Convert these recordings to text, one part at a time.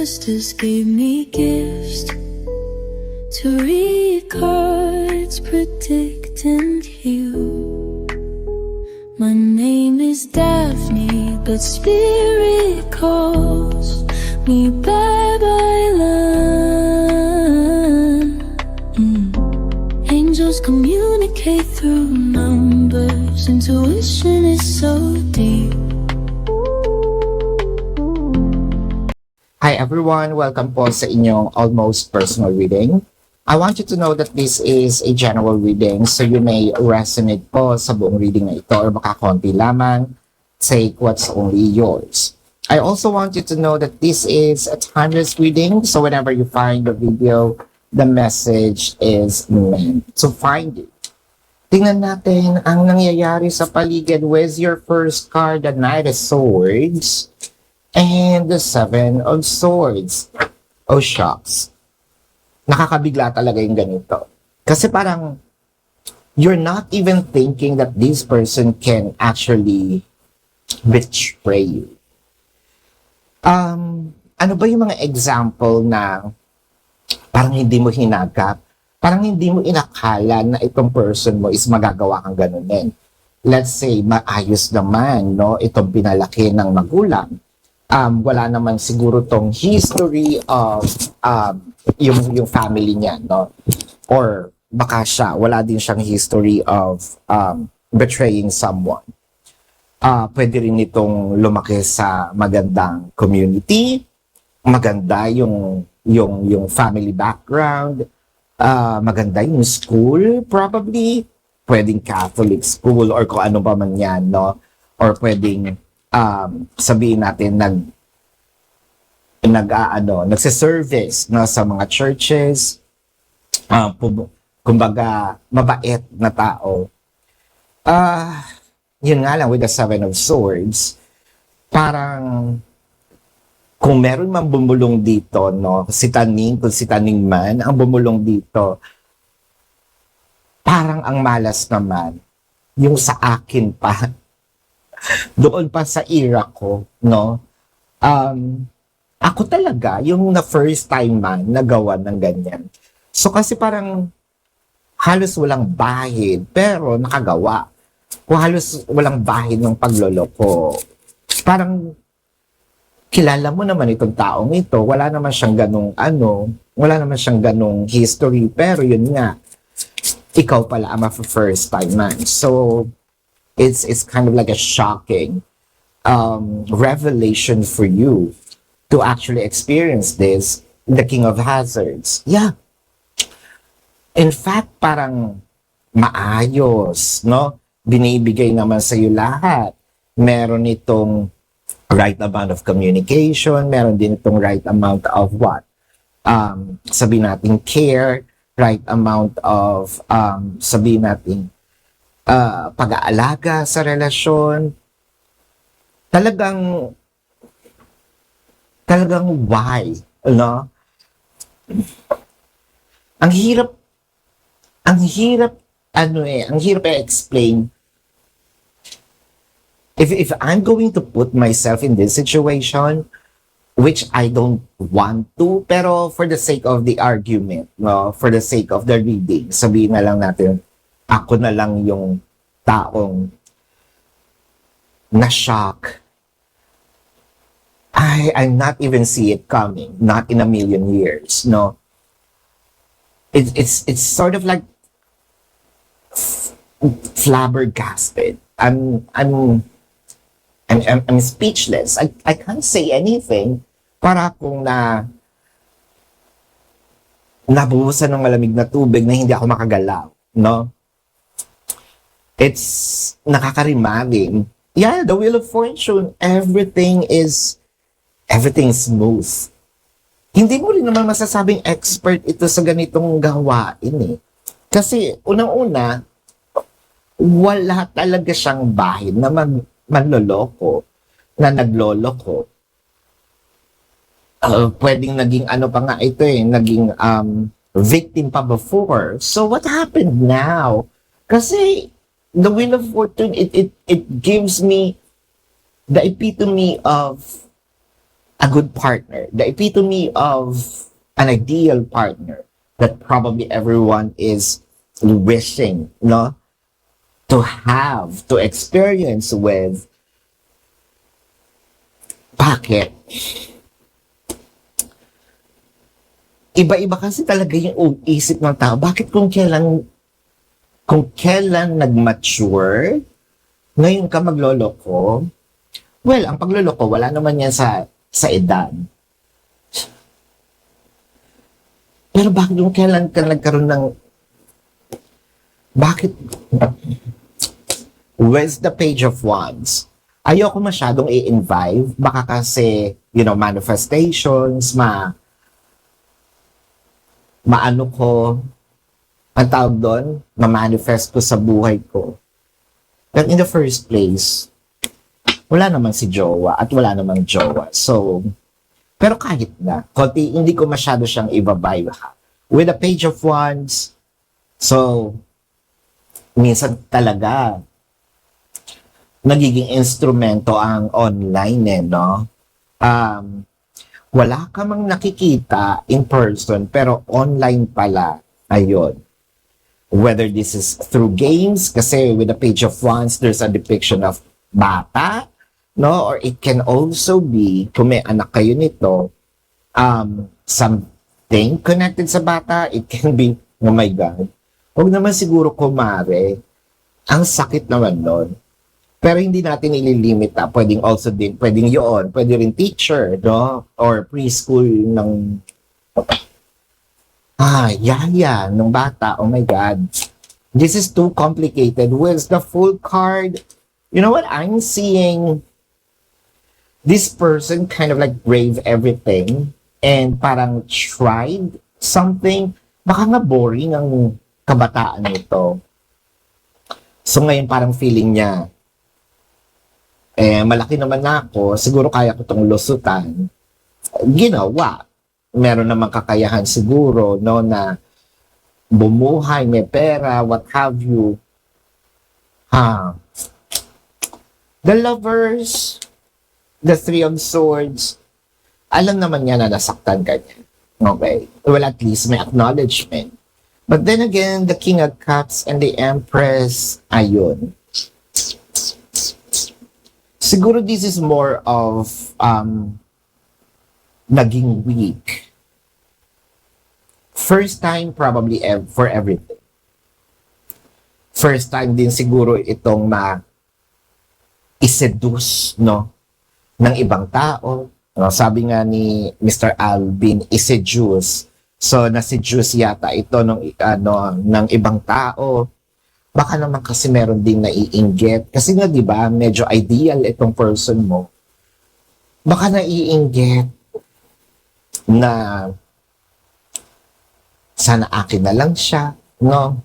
ancestors gave me gifts to read cards, predict and heal. My name is Daphne, but spirit calls me bye-bye love. Angels communicate through numbers. Intuition is so deep. Hi everyone! Welcome po sa inyong almost personal reading. I want you to know that this is a general reading, so you may resonate po sa buong reading na ito or baka konti lamang. Take what's only yours. I also want you to know that this is a timeless reading, so whenever you find the video, the message is meant to find you. Tingnan natin ang nangyayari sa paligid with your first card, the Knight of Swords. And the Seven of Swords. Oh, shucks. Nakakabigla talaga yung ganito. Kasi parang, you're not even thinking that this person can actually betray you. Ano ba yung mga example na parang hindi mo hinagap? Parang hindi mo inakala na itong person mo is magagawa kang ganunin. Let's say, maayos naman, no? Itong pinalaki ng magulang. Wala naman siguro tong history of yung family niya, no? Or baka wala din siyang history of betraying someone. Pwede rin itong lumaki sa magandang community, maganda yung family background, maganda yung school, probably pwedeng Catholic school or kung ano pa man yan, no? Or pwedeng sabihin natin nagse-service no, sa mga churches, kumbaga mabait na tao. Yun nga lang with the Seven of Swords, parang kung meron man bumulong dito, no, kung si Taning man ang bumulong dito, parang ang malas naman yung sa akin pa. Doon pa sa era ko, no? Ako talaga, yung na first time man nagawa ng ganyan. So kasi parang halos walang bahid, pero nakagawa. Kung halos walang bahid ng pagloloko, parang kilala mo naman itong taong ito, wala naman siyang ganong history, pero yun nga, ikaw pala ang first time man. So, it's kind of like a shocking revelation for you to actually experience this, the King of Hazards. Yeah. In fact, parang maayos, no? Binibigay naman sa iyo lahat. Meron itong right amount of communication, meron din itong right amount of what? Sabihin natin care, right amount of sabihin natin pag-aalaga sa relasyon. Talagang why, no? Ang hirap i-explain. If I'm going to put myself in this situation, which I don't want to, pero for the sake of the argument, no, for the sake of the reading, sabihin na lang natin, ako na lang yung taong na-shock. I not even see it coming, not in a million years, no? It's sort of like flabbergasted. I'm speechless. I can't say anything. Para akong nabuhusan ng malamig na tubig na hindi ako makagalaw, no? It's nakakarimaling. Yeah, the Wheel of Fortune, everything is smooth. Hindi mo rin naman masasabing expert ito sa ganitong gawain eh. Kasi unang-una, wala talaga siyang bahid na manloloko, na nagloloko. Pwedeng naging ano pa nga ito eh, naging victim pa before. So what happened now? Kasi the Wheel of Fortune, it gives me the epitome of a good partner, the epitome of an ideal partner that probably everyone is wishing, no, to have, to experience with. Bakit? Iba-iba kasi talaga yung isip ng tao. Bakit kung kailan nag-mature, ngayon ka magloloko? Well, ang pagloloko, wala naman yan sa edad. Pero bakit kung kailan ka nagkaroon ng... Bakit? With the Page of Wands, ayoko masyadong i-invite. Baka kasi, manifestations, maano ko, ang tawag doon, ma-manifest ko sa buhay ko. But in the first place, wala naman si jowa at wala namang jowa. So, pero kahit na, hindi ko masyado siyang i-vibe ha. With the Page of Wands, so, minsan talaga, nagiging instrumento ang online no? Wala ka mang nakikita in person, pero online pala, ayun. Whether this is through games, kasi with the Page of Wands, there's a depiction of bata, no? Or it can also be, kung may anak kayo nito, something connected sa bata. It can be, oh my God, huwag naman siguro kumare, ang sakit naman nun. Pero hindi natin ililimit pwedeng also din, pwedeng yun, pwede rin teacher, no? Or preschool ng yaya, nung bata, oh my God. This is too complicated. With the full card, you know what I'm seeing? This person kind of like brave everything and parang tried something. Baka nga boring ang kabataan nito. So ngayon parang feeling niya, malaki naman ako, siguro kaya ko tong lusutan. Ginawa. Meron namang kakayahan siguro, no, na bumuhay, may pera, what have you. The Lovers, the Three of Swords, alam naman niya na nasaktan ka niya. Okay? Well, at least may acknowledgement. But then again, the King of Cups and the Empress, ayun. Siguro this is more of naging weak. First time probably for everything. First time din siguro itong iseduce, no, ng ibang tao. No, sabi nga ni Mr. Alvin, iseduce. So na-seduce yata ito ng ibang tao. Baka naman kasi meron din naiinggit. Kasi nga, di ba, medyo ideal itong person mo. Baka naiinggit na sana akin na lang siya, no?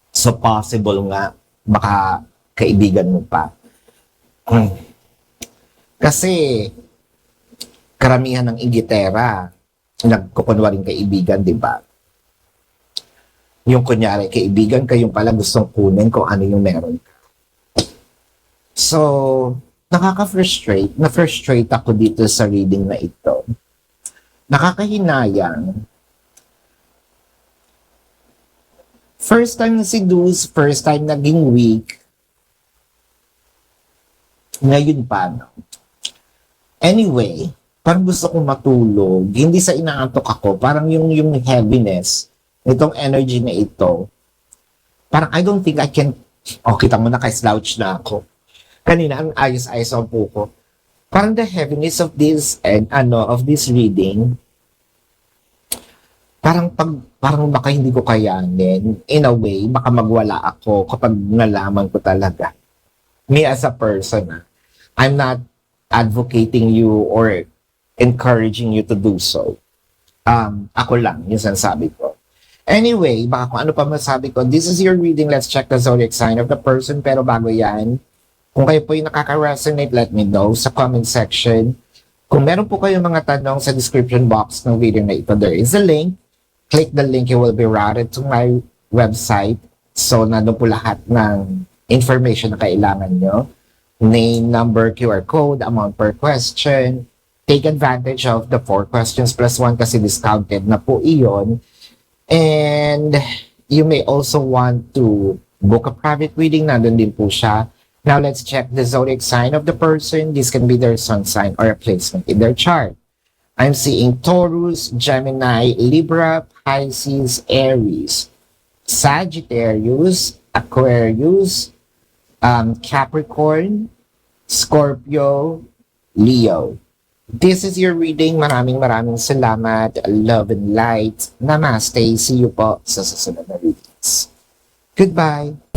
So, possible nga, baka kaibigan mo pa. Kasi, karamihan ng inggitera, nagkukunwaring kaibigan, di ba? Yung kunyari, kaibigan ka, yung pala gustong kunin kung ano yung meron ka. So, nakaka-frustrate. Na-frustrate ako dito sa reading na ito. Nakakahinayang. First time na seduce, first time naging weak. Ngayon pa, no? Anyway, parang gusto kong matulog. Hindi sa inaantok ako. Parang yung heaviness, itong energy na ito, parang I don't think I can, kita mo na, slouch na ako. Kanina, ang ayos-ayos ang puko. Parang the heaviness of this, of this reading, parang baka hindi ko kayanin. In a way, baka magwala ako kapag nalaman ko talaga. Me as a person, I'm not advocating you or encouraging you to do so. Ako lang, yung sinasabi ko. Anyway, baka kung ano pa masabi ko, this is your reading. Let's check the zodiac sign of the person. Pero bago yan, kung kayo po yung nakaka-resonate, let me know sa comment section. Kung meron po kayong mga tanong sa description box ng video na ito, there is a link. Click the link, you will be routed to my website. So, nandun po lahat ng information na kailangan nyo. Name, number, QR code, amount per question, take advantage of the 4 questions plus 1 kasi discounted na po iyon. And you may also want to book a private reading. Nandun din po siya. Now, let's check the zodiac sign of the person. This can be their sun sign or a placement in their chart. I'm seeing Taurus, Gemini, Libra, Pisces, Aries, Sagittarius, Aquarius, Capricorn, Scorpio, Leo. This is your reading. Maraming salamat. Love and light. Namaste. See you po sa susunod na readings. Goodbye.